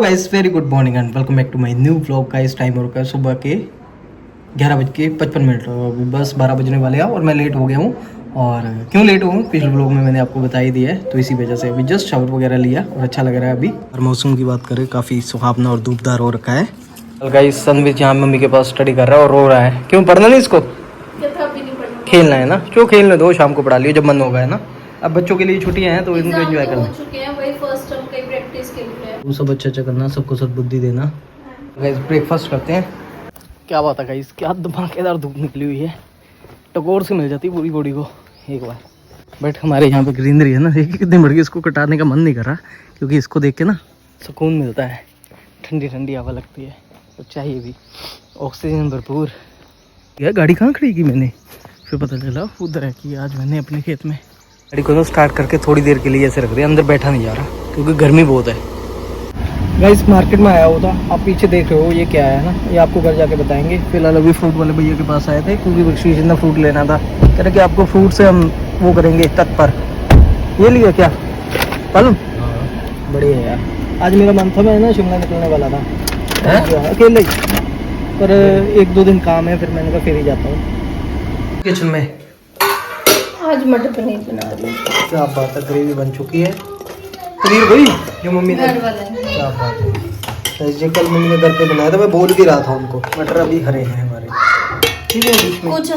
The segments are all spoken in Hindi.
Guys very good morning and welcome back to my new vlog. Guys time हो रखा है सुबह के 11:55। अभी बस 12 बजने वाले हैं और मैं लेट हो गया हूँ। और क्यों लेट हूँ पिछले व्लॉग में मैंने आपको बता ही दिया है, तो इसी वजह से अभी जस्ट शावर वगैरह लिया और अच्छा लग रहा है अभी। और मौसम की बात करें काफ़ी सुहावना और धूपदार हो रखा है। गाइस सनविच यहाँ मम्मी के पास स्टडी कर रहा है और रो रहा है। क्यों पढ़ना नहीं इसको? खेलना है ना, क्यों खेलने दो, शाम को पढ़ा लियो जब मन होगा, है ना। अब बच्चों के लिए छुट्टियां हैं तो इनको एंजॉय करना। वो सब अच्छा करना, सबको सद्बुद्धि देना। गाइस ब्रेकफास्ट करते हैं। क्या बात है गाइस, क्या धमाकेदार धूप निकली हुई है। टकोर से मिल जाती पूरी बॉडी को एक बार। बट हमारे यहाँ पे ग्रीनरी है ना, देखिए कितनी बढ़ गई। इसको कटाने का मन नहीं कर रहा क्योंकि इसको देख के ना सुकून मिलता है, ठंडी ठंडी हवा लगती है, तो चाहिए भी ऑक्सीजन भरपूर। यार गाड़ी कहाँ खड़ी की मैंने, फिर पता चला उधर है कि आज मैंने अपने खेत में गाड़ी को तो स्टार्ट करके थोड़ी देर के लिए ऐसे रख दिया, अंदर बैठा नहीं जा रहा क्योंकि गर्मी बहुत है। गाइस मार्केट में आया हुआ था, आप पीछे देख रहे हो ये क्या है ना, ये आपको घर जाके बताएंगे। फिलहाल अभी फ्रूट वाले भैया के पास आए थे क्योंकि बख्शीश ने फ्रूट लेना था। कह रहे कि आपको फ्रूट से हम वो करेंगे तत्पर। ये लिया क्या फल? बढ़िया है यार। आज मेरा मन था, मैं ना शिमला निकलने वाला था अकेले, पर 1-2 दिन काम है, फिर मैंने कहा फिर ही जाता हूँ। किचन में आज मटर पनीर बना रही हूँ। क्या बात है, ग्रेवी बन चुकी है। पनीर वही जो मम्मी ने, घर वाला है। क्या बात है। ये कल मम्मी ने घर पे बनाया था, मैं बोल भी रहा था उनको। मटर अभी हरे हैं हमारे, ठीक है। बीच में कुछ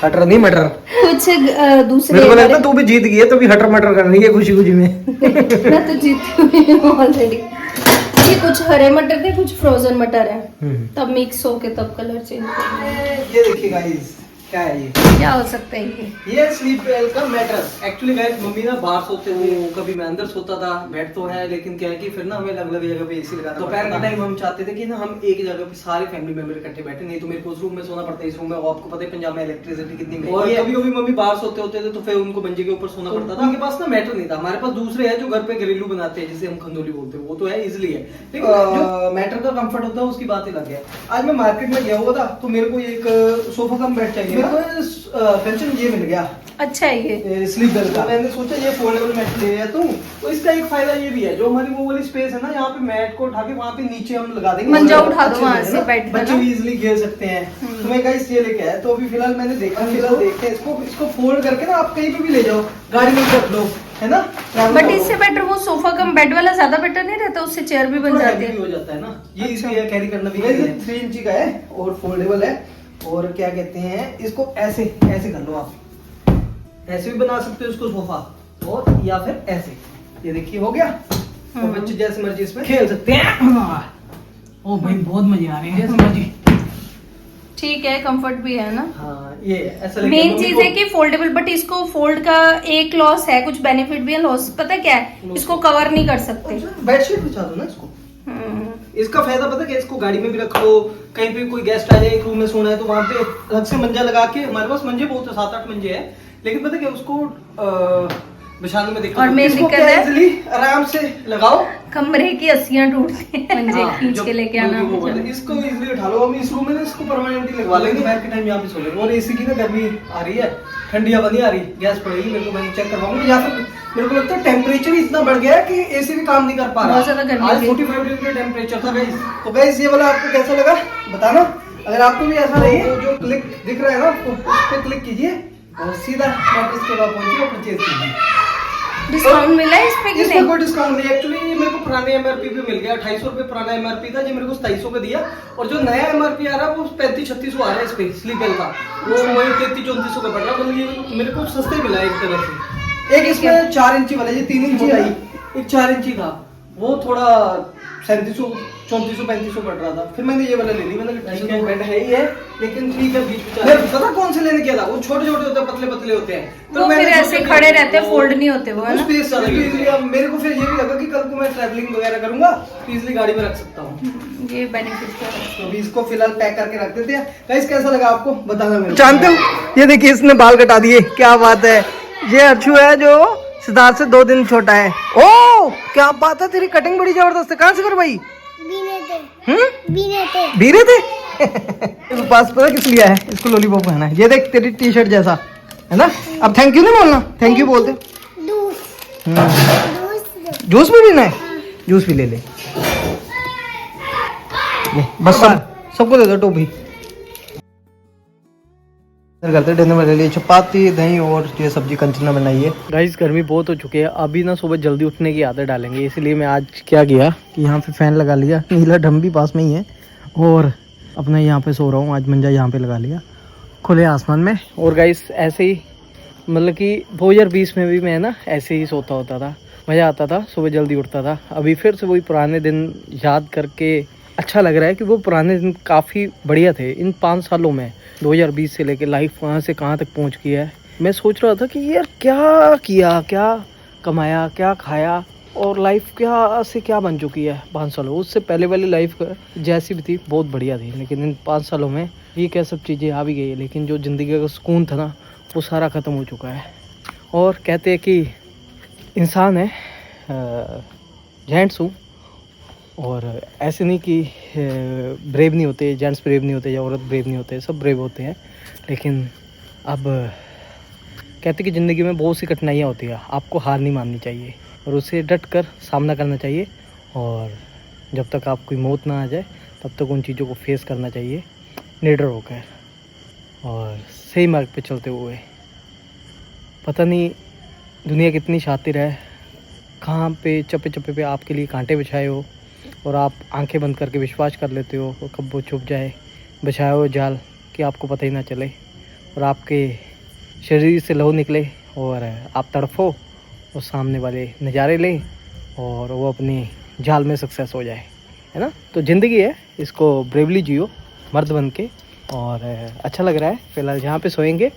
हटर नहीं मटर, कुछ दूसरे। मेरे को लगता तू भी जीत गई है, तो भी हटर मटर कर रही है खुशी खुशी में। मैं तो जीती हुई हूँ ऑलरेडी। ये कुछ हरे मटर थे, कुछ फ्रोजन मटर है, तब मिक्स होके तब कलर चेंज हो। ये देखिए गाइस, क्या है ये? क्या हो सकता है ये स्लीप वेल का मैट्रेस। एक्चुअली गाइस मम्मी ना बाहर सोते हुए, कभी मैं अंदर सोता था। बेड तो है लेकिन क्या है कि फिर ना हमें अलग अलग जगह पे एसी लगाना। दोपहर के टाइम हम चाहते थे कि ना हम एक जगह पे सारे फैमिली मेंबर इकट्ठे बैठे, नहीं तो मेरे को उस रूम में सोना पड़ता है, इस रूम में। आपको पता है पंजाब में इलेक्ट्रिसिटी कितनी महंगी है। और कभी कभी मम्मी बाहर सोते होते थे तो फिर उनको मंजे के ऊपर सोना पड़ता था। उनके पास ना मैटर नहीं था, हमारे पास दूसरे है जो घर पे घरेलू बनाते हैं, जिसे हम खंदोली बोलते हैं, वो तो है इजिली है। लेकिन जो मैटर का कंफर्ट होता है उसकी बात ही अलग है। आज मैं मार्केट में गया हुआ था तो मेरे को एक सोफा कम बेड चाहिए। पेंशन ये मिल गया। अच्छा है ये स्लीप बेल का। मैंने सोचा ये फोल्डेबल मैट ले आया तूं, तो इसका एक फायदा ये भी है, जो हमारी वो वाली स्पेस है ना, यहाँ पे मैट को उठा के वहाँ पे नीचे हम लगा देंगे, मंजा उठा दो वहाँ से बैठ के, बच्चे भी इजीली खेल सकते हैं। तो मैं गाइस ये लेके आया। तो अभी फिलहाल मैंने देखा, फिलहाल देखते हैं इसको फोल्ड करके ना आप कहीं पे भी ले जाओ, गाड़ी में रख लो, है ना। बट इससे बेटर वो सोफा कम बेड वाला ज्यादा बेटर नहीं रहता, उससे चेयर भी बन जाती है। हो जाता है ना, ये इसलिए कैरी करना भी। 3 इंची का है और फोल्डेबल है। और क्या कहते हैं इसको, ऐसे ऐसे कर लो आप, ऐसे भी बना सकते हो इसको सोफा, और या फिर ऐसे। ये देखिए हो गया। और बच्चे जैसे मर्जी इसमें खेल सकते हैं। ओ भाई बहुत मजे आ रहे हैं, जैसे मर्जी। ठीक है, कंफर्ट भी है ना। हाँ ये ऐसा। मेन चीज है कि फोल्डेबल, बट इसको फोल्ड का एक लॉस है, कुछ बेनिफिट भी है, लॉस पता क्या है, इसको कवर नहीं कर सकते। बेडशीट बिछा दो ना इसको। इसका फायदा पता क्या, इसको गाड़ी में भी रख लो, कहीं पे कोई गेस्ट आ जाए, एक रूम में सोना है तो वहां पे अलग से मंजा लगा के। हमारे पास मंजे बहुत है, 7-8 मंजे है, लेकिन पता क्या उसको बिछाने में दिक्कत। और मेन दिक्कत है इजीली आराम से लगाओ, कमरे की अस्सियां टूटती हैं, मंजे खींच के लेके आना। इसको इजीली उठा लो। हम इस रूम में ना इसको परमानेंटली लगवा लेंगे, दोपहर के टाइम यहाँ पे सो लेंगे। और एसी की ना गर्मी आ रही है, ठंडी हवा नहीं आ रही, गैस पड़ेगी मेरे को, मैंने चेक करवाऊंगा। या फिर मेरे को लगता है टेम्परेचर इतना बढ़ गया है कि एसी भी काम नहीं कर पा रहा। बहुत ज्यादा गर्मी, आज 45 डिग्री टेम्परेचर था गाइस। तो गाइस ये वाला आपको कैसा लगा बताना। अगर आपको भी ऐसा लगे तो जो क्लिक दिख रहा है ना आपको, उस पे क्लिक कीजिए और सीधा मैट्रेस के बाद पहुंचिए और परचेज कीजिए। डिस्काउंट मिला है इसमें? इसमें कोई डिस्काउंट नहीं। एक्चुअली मेरे को पुराने एमआरपी पे मिल गया, 250 रुपए पुराना एमआरपी था, जो मेरे को 2700 का दिया। और जो नया एमआरपी आ रहा है वो 35-36 आ रहा है इस पे स्लीप वेल का, वो वही 33-34 का पड़ रहा है। मतलब ये मेरे को सस्ते मिला है एक तरह से। एक इसमें 4 इंची वाला, ये 3 इंची आई, एक 4 इंची था, वो थोड़ा 3700-3400-3500 पड़ रहा था। फिर मैंने ये वाला ले ली, मैंने ठीक है बेड है ही है, लेकिन ठीक है बीच में पता कौन से लेने किया था, वो छोटे छोटे होते हैं, पतले पतले होते हैं, तो फिर ऐसे खड़े रहते हैं, फोल्ड नहीं होते वो, है ना। मेरे को फिर ये भी लगा कि कल को मैं ट्रैवलिंग वगैरह करूंगा तो इजीली गाड़ी में रख सकता हूँ। ये बेनिफिट है। तो अभी इसको फिलहाल पैक करके रख देते हैं। गाइस कैसा लगा आपको बताना मेरे को। जानते हो ये देखिए इसने बाल कटा दिए, क्या बात है। ये अर्शु है जो सिद्धार्थ से 2 दिन छोटा है। ओ क्या बात है, तेरी कटिंग बड़ी जबरदस्त है, कहाँ से करवाई? बीरे थे। इस पास पता किस लिया है, इसको लॉलीपॉप खाना है। ये देख तेरी टी शर्ट जैसा है ना। अब थैंक यू नहीं बोलना, थैंक यू बोलते। जूस भी पीना है। जूस भी ले ले बस सबको दे दो टोपी। करते डिनर में ले लिए चपाती दही और ये सब्जी कंचना बनाई है। गाइस गर्मी बहुत हो चुकी है, अभी ना सुबह जल्दी उठने की आदत डालेंगे, इसलिए मैं आज क्या किया कि यहाँ पे फैन लगा लिया, नीला ढम भी पास में ही है और अपना यहाँ पे सो रहा हूँ। आज मंजा यहाँ पे लगा लिया खुले आसमान में। और गाइस ऐसे ही मतलब कि 2020 में भी मैं ना ऐसे ही सोता होता था, मज़ा आता था, सुबह जल्दी उठता था। अभी फिर से वही पुराने दिन याद करके अच्छा लग रहा है कि वो पुराने दिन काफ़ी बढ़िया थे। इन 5 सालों में 2020 से लेकर लाइफ कहाँ से कहाँ तक पहुँच गई है। मैं सोच रहा था कि यार क्या किया, क्या कमाया, क्या खाया और लाइफ क्या से क्या बन चुकी है 5 सालों। उससे पहले वाली लाइफ जैसी भी थी बहुत बढ़िया थी, लेकिन इन 5 सालों में ये क्या सब चीज़ें आ भी गई है, लेकिन जो ज़िंदगी का सुकून था ना वो सारा ख़त्म हो चुका है। और कहते हैं कि इंसान है, जेंट्स हूँ और ऐसे नहीं कि ब्रेव नहीं होते, जेंट्स ब्रेव नहीं होते या औरत ब्रेव नहीं होते, सब ब्रेव होते हैं। लेकिन अब कहते कि ज़िंदगी में बहुत सी कठिनाइयाँ होती है, आपको हार नहीं माननी चाहिए और उसे डट कर सामना करना चाहिए। और जब तक आपकी मौत ना आ जाए तब तक उन चीज़ों को फेस करना चाहिए निडर होकर और सही मार्ग पे चलते हुए। पता नहीं दुनिया कितनी शातिर है, कहाँ पे चप्पे चप्पे पे आपके लिए कांटे बिछाए हो और आप आंखें बंद करके विश्वास कर लेते हो और कब वो छुप जाए बिछाया हो जाल कि आपको पता ही ना चले और आपके शरीर से लहू निकले और आप तड़फो और सामने वाले नज़ारे ले और वो अपनी जाल में सक्सेस हो जाए, है ना। तो ज़िंदगी है, इसको ब्रेवली जियो मर्द बन के। और अच्छा लग रहा है फ़िलहाल यहाँ पे सोएंगे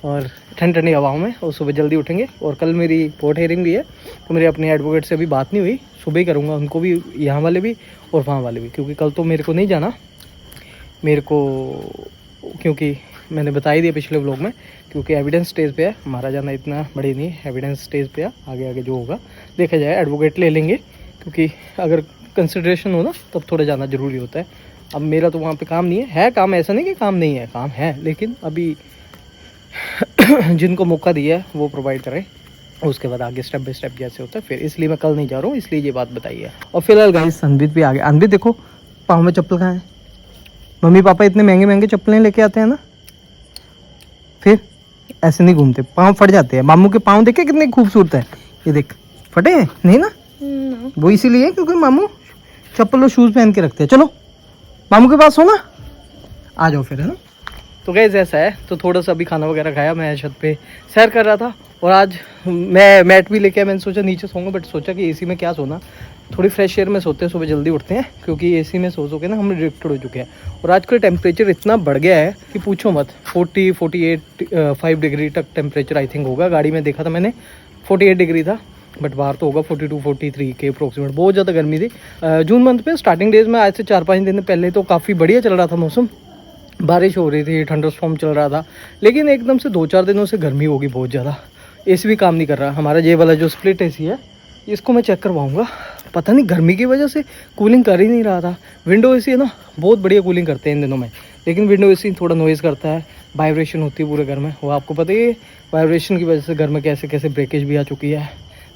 और ठंडी ठंडी हवाओं में, और सुबह जल्दी उठेंगे। और कल मेरी कोर्ट हेयरिंग भी है, तो मेरे अपने एडवोकेट से अभी बात नहीं हुई, सुबह ही करूँगा, उनको भी, यहाँ वाले भी और वहाँ वाले भी, क्योंकि कल तो मेरे को नहीं जाना मेरे को, क्योंकि मैंने बता ही दिया पिछले व्लॉग में, क्योंकि एविडेंस स्टेज पे है, हमारा जाना इतना बड़ी नहीं, एविडेंस स्टेज पे है, आगे आगे जो होगा देखा जाए। एडवोकेट ले लेंगे क्योंकि अगर कंसिडरेशन हो ना तब थोड़ा जाना ज़रूरी होता है। अब मेरा तो वहाँ पे काम नहीं है काम, ऐसा नहीं कि काम नहीं है, काम है, लेकिन अभी जिनको मौका दिया है वो प्रोवाइड करें, उसके बाद आगे स्टेप बाय स्टेप जैसे होता है फिर, इसलिए मैं कल नहीं जा रहा हूँ, इसलिए ये बात बताई है। और फिलहाल गाइस अनबित भी आ गया। अनबित देखो पाँव में चप्पल कहाँ है, मम्मी पापा इतने महंगे महंगे चप्पलें लेके आते हैं ना, फिर ऐसे नहीं घूमते, पाँव फट जाते हैं। मामू के पाँव देखे कितने खूबसूरत है, ये देख फटे हैं नहीं ना, वो इसीलिए क्योंकि मामू चप्पल और शूज़ पहन के रखते हैं। चलो मामू के पास हो ना, आ जाओ फिर, है ना। तो गाइस ऐसा है, तो थोड़ा सा अभी खाना वगैरह खाया, मैं छत पे सैर कर रहा था और आज मैं मैट भी लेके आया। मैंने सोचा नीचे सोऊंगा, बट सोचा कि एसी में क्या सोना, थोड़ी फ्रेश एयर में सोते हैं, सुबह जल्दी उठते हैं, क्योंकि एसी में सो के ना हम एडिक्टेड हो चुके हैं। और आजकल टेम्परेचर इतना बढ़ गया है कि पूछो मत, 48 डिग्री तक टेम्परेचर आई थिंक होगा। गाड़ी में देखा था मैंने 48 डिग्री था, बट बाहर तो होगा 42-43 के अप्रोक्सीमेट। बहुत ज़्यादा गर्मी थी जून मंथ में स्टार्टिंग डेज में। आज से 4-5 दिन पहले तो काफ़ी बढ़िया चल रहा था मौसम, बारिश हो रही थी, थंडर स्टॉर्म चल रहा था, लेकिन एकदम से 2-4 दिनों से गर्मी होगी बहुत ज़्यादा। एसी भी काम नहीं कर रहा हमारा, ये वाला जो स्प्लिट एसी है इसको मैं चेक करवाऊंगा, पता नहीं गर्मी की वजह से कूलिंग कर ही नहीं रहा था। विंडो एसी है ना, बहुत बढ़िया कूलिंग करते हैं इन दिनों में, लेकिन विंडो एसी थोड़ा नॉइज़ करता है, वाइब्रेशन होती है पूरे घर में, वो आपको पता ही है। वाइब्रेशन की वजह से घर में कैसे कैसे ब्रेकेज भी आ चुकी है।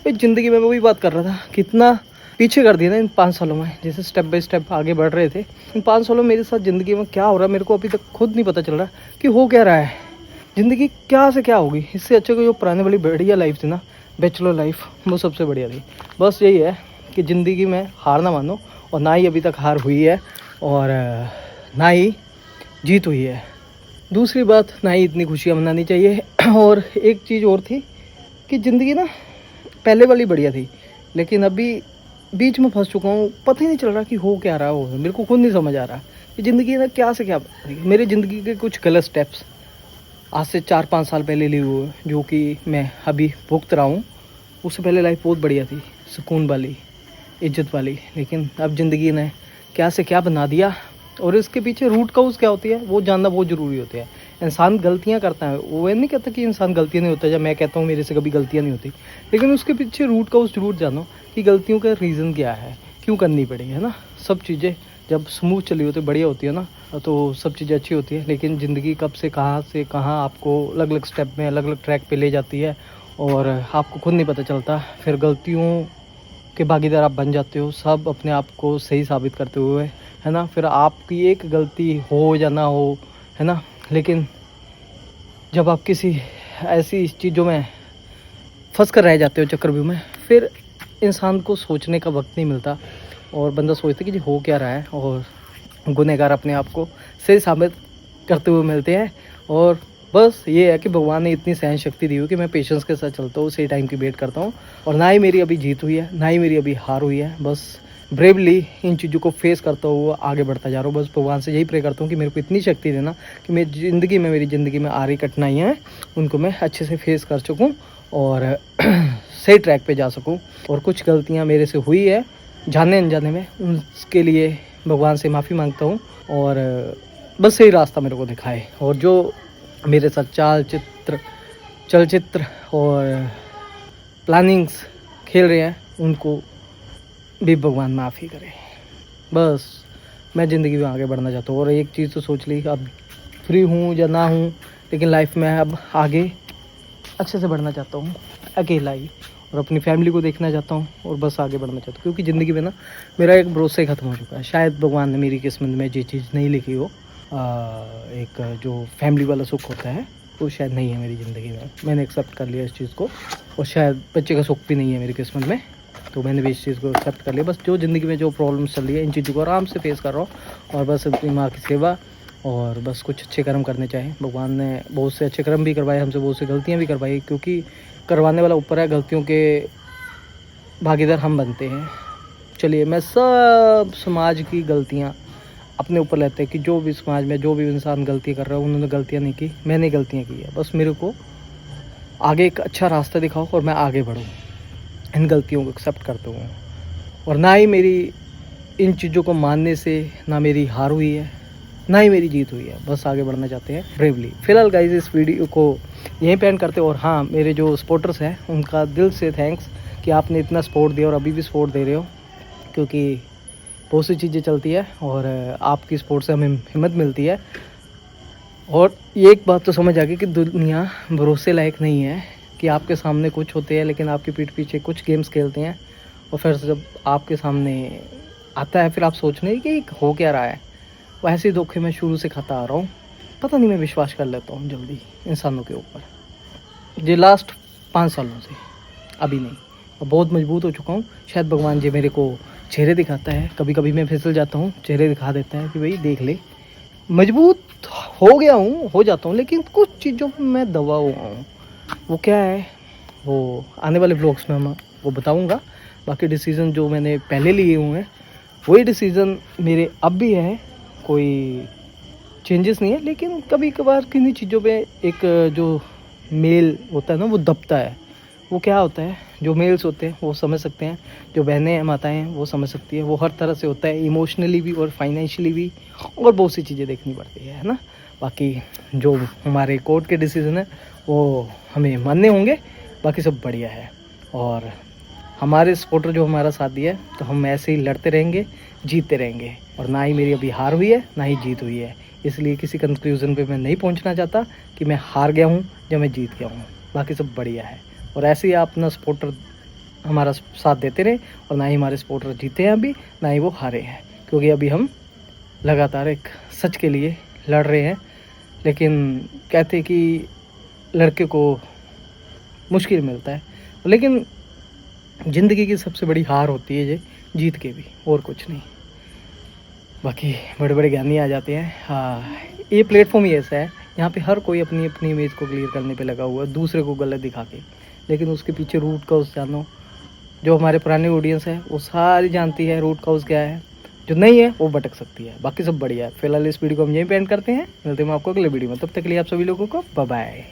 भाई ज़िंदगी में मैं वही बात कर रहा था, कितना पीछे कर दिया ना इन 5 सालों में, जैसे स्टेप बाय स्टेप आगे बढ़ रहे थे। इन 5 सालों में मेरे साथ ज़िंदगी में क्या हो रहा है मेरे को अभी तक खुद नहीं पता चल रहा कि हो क्या रहा है, ज़िंदगी क्या से क्या होगी। इससे अच्छा कि जो पुराने वाली बढ़िया लाइफ थी ना, बैचलर लाइफ, वो सबसे बढ़िया थी। बस यही है कि ज़िंदगी में हार ना मानो, और ना ही अभी तक हार हुई है और ना ही जीत हुई है। दूसरी बात, ना ही इतनी खुशियाँ मनानी चाहिए। और एक चीज़ और थी कि ज़िंदगी ना पहले वाली बढ़िया थी, लेकिन अभी बीच में फंस चुका हूँ, पता ही नहीं चल रहा कि हो क्या रहा हो, मेरे को खुद नहीं समझ आ रहा कि ज़िंदगी ना क्या से क्या। मेरी ज़िंदगी के कुछ गलत स्टेप्स आज से 4-5 साल पहले लिए हुए, जो कि मैं अभी भुगत रहा हूँ। उससे पहले लाइफ बहुत बढ़िया थी, सुकून वाली, इज्जत वाली, लेकिन अब ज़िंदगी ने क्या से क्या बना दिया। और इसके पीछे रूट काउज क्या होती है वो जानना बहुत ज़रूरी होता है। इंसान गलतियाँ करता है, वो नहीं कहता कि इंसान गलतियाँ नहीं होता, जब मैं कहता हूँ मेरे से कभी गलतियाँ नहीं होती, लेकिन उसके पीछे रूट काउज जरूर जानो कि गलतियों का रीज़न क्या है, क्यों करनी पड़ी, है ना। सब चीज़ें जब स्मूथ चली होती बढ़िया होती है ना, तो सब चीज़ें अच्छी होती है, लेकिन ज़िंदगी कब से कहाँ आपको अलग अलग स्टेप में अलग अलग ट्रैक पे ले जाती है और आपको खुद नहीं पता चलता। फिर गलतियों के भागीदार आप बन जाते हो, सब अपने आप को सही साबित करते हुए, है ना। फिर आपकी एक गलती हो या ना हो, है ना, लेकिन जब आप किसी ऐसी चीज़ों में फंस कर रह जाते हो चक्रव्यूह में, फिर इंसान को सोचने का वक्त नहीं मिलता और बंदा सोचता है कि जी हो क्या रहा है, और गुनहगार अपने आप को सही साबित करते हुए मिलते हैं। और बस ये है कि भगवान ने इतनी सहन शक्ति दी हुई कि मैं पेशेंस के साथ चलता हूँ, सही टाइम की वेट करता हूँ, और ना ही मेरी अभी जीत हुई है, ना ही मेरी अभी हार हुई है। बस ब्रेवली इन चीज़ों को फेस करता हुआ आगे बढ़ता जा रहा हूँ। बस भगवान से यही प्रे करता हूँ कि मेरे को इतनी शक्ति देना कि मेरी ज़िंदगी में आ रही कठिनाइयाँ हैं उनको मैं अच्छे से फेस कर सकूँ और सही ट्रैक पे जा सकूँ। और कुछ गलतियाँ मेरे से हुई है जाने अनजाने में, उसके लिए भगवान से माफ़ी मांगता हूँ, और बस सही रास्ता मेरे को दिखाए। और जो मेरे साथ चलचित्र और प्लानिंग्स खेल रहे हैं उनको भी भगवान माफ़ी करे। बस मैं ज़िंदगी में आगे बढ़ना चाहता हूँ, और एक चीज़ तो सोच ली, अब फ्री हूँ या ना हूँ, लेकिन लाइफ में अब आगे अच्छे से बढ़ना चाहता हूँ अकेला ही, और अपनी फैमिली को देखना चाहता हूँ, और बस आगे बढ़ना चाहता हूँ। क्योंकि ज़िंदगी में ना मेरा एक भरोसा ही ख़त्म हो चुका है। शायद भगवान ने मेरी किस्मत में ये चीज़ नहीं लिखी हो, एक जो फैमिली वाला सुख होता है वो शायद नहीं है मेरी ज़िंदगी में। मैंने एक्सेप्ट कर लिया इस चीज़ को, और शायद बच्चे का सुख भी नहीं है मेरी किस्मत में, तो मैंने भी इस चीज़ को एक्सेप्ट कर लिया। बस जो ज़िंदगी में जो प्रॉब्लम्स चल रही है इन चीज़ों को आराम से फेस कर रहा हूँ, और बस अपनी माँ की सेवा, और बस कुछ अच्छे कर्म करने चाहिए। भगवान ने बहुत से अच्छे कर्म भी करवाए हमसे, बहुत सी गलतियाँ भी करवाई, क्योंकि करवाने वाला ऊपर है, गलतियों के भागीदार हम बनते हैं। चलिए, मैं सब समाज की गलतियाँ अपने ऊपर लेते हैं कि जो भी समाज में जो भी इंसान गलती कर रहा है उन्होंने गलतियाँ नहीं की, मैंने गलतियाँ की है। बस मेरे को आगे एक अच्छा रास्ता दिखाओ और मैं आगे बढ़ूँ इन गलतियों को एक्सेप्ट करते हुए। और ना ही मेरी इन चीज़ों को मानने से ना मेरी हार हुई है, ना ही मेरी जीत हुई है। बस आगे बढ़ना चाहते हैं ब्रेवली। फिलहाल गाइस इस वीडियो को यहीं पे एंड करते हैं। और हाँ, मेरे जो सपोर्टर्स हैं उनका दिल से थैंक्स कि आपने इतना सपोर्ट दिया और अभी भी सपोर्ट दे रहे हो, क्योंकि बहुत सी चीज़ें चलती है और आपकी सपोर्ट से हमें हिम्मत मिलती है। और ये एक बात तो समझ आ गई कि दुनिया भरोसे लायक नहीं है, कि आपके सामने कुछ होते हैं लेकिन आपकी पीठ पीछे कुछ गेम्स खेलते हैं, और फिर जब आपके सामने आता है फिर आप सोच रहे हैं कि हो क्या रहा है। वैसे ही धोखे मैं शुरू से खाता आ रहा हूँ, पता नहीं मैं विश्वास कर लेता हूँ जल्दी इंसानों के ऊपर। ये लास्ट 5 सालों से, अभी नहीं, और बहुत मजबूत हो चुका हूँ। शायद भगवान जी मेरे को चेहरे दिखाता है, कभी कभी मैं फिसल जाता हूँ, चेहरे दिखा देता है कि भाई देख ले, मजबूत हो गया हूँ, हो जाता हूँ, लेकिन कुछ चीज़ों पर मैं दबा हुआ हूँ। वो क्या है वो आने वाले ब्लॉग्स में मैं वो बताऊँगा। बाकी डिसीज़न जो मैंने पहले लिए हुए हैं वही डिसीज़न मेरे अब भी है, कोई चेंजेस नहीं है। लेकिन कभी कभार किन्हीं चीज़ों पे एक जो मेल होता है ना वो दबता है। वो क्या होता है, जो मेल्स होते हैं वो समझ सकते हैं, जो बहनें माताएं हैं वो समझ सकती है। वो हर तरह से होता है, इमोशनली भी और फाइनेंशियली भी, और बहुत सी चीज़ें देखनी पड़ती है ना। बाकी जो हमारे कोर्ट के डिसीज़न है वो हमें मानने होंगे, बाकी सब बढ़िया है। और हमारे सपोर्टर जो हमारा साथ दिया है, तो हम ऐसे ही लड़ते रहेंगे, जीतते रहेंगे। और ना ही मेरी अभी हार हुई है ना ही जीत हुई है, इसलिए किसी कंक्लूजन पे मैं नहीं पहुंचना चाहता कि मैं हार गया हूं या मैं जीत गया हूं। बाकी सब बढ़िया है। और ऐसे ही आप अपना सपोर्टर हमारा साथ देते रहे, और ना ही हमारे सपोर्टर जीते हैं अभी, ना ही वो हारे हैं, क्योंकि अभी हम लगातार एक सच के लिए लड़ रहे हैं। लेकिन कहते हैं कि लड़के को मुश्किल मिलता है, लेकिन ज़िंदगी की सबसे बड़ी हार होती है ये जीत के भी, और कुछ नहीं। बाकी बड़े बड़े ज्ञानी आ जाते हैं। हाँ, ये प्लेटफॉर्म ही ऐसा है, यहाँ पे हर कोई अपनी अपनी इमेज को क्लियर करने पे लगा हुआ है, दूसरे को गलत दिखा के। लेकिन उसके पीछे रूट कॉज जानो। जो हमारे पुराने ऑडियंस है वो सारी जानती है रूट कॉज क्या है, जो नहीं है वो भटक सकती है। बाकी सब बढ़िया है। फिलहाल इस वीडियो को हम यहीं पे एंड करते हैं, मिलते हैं आपको अगले वीडियो में। तब तक के लिए आप सभी लोगों को बाय बाय।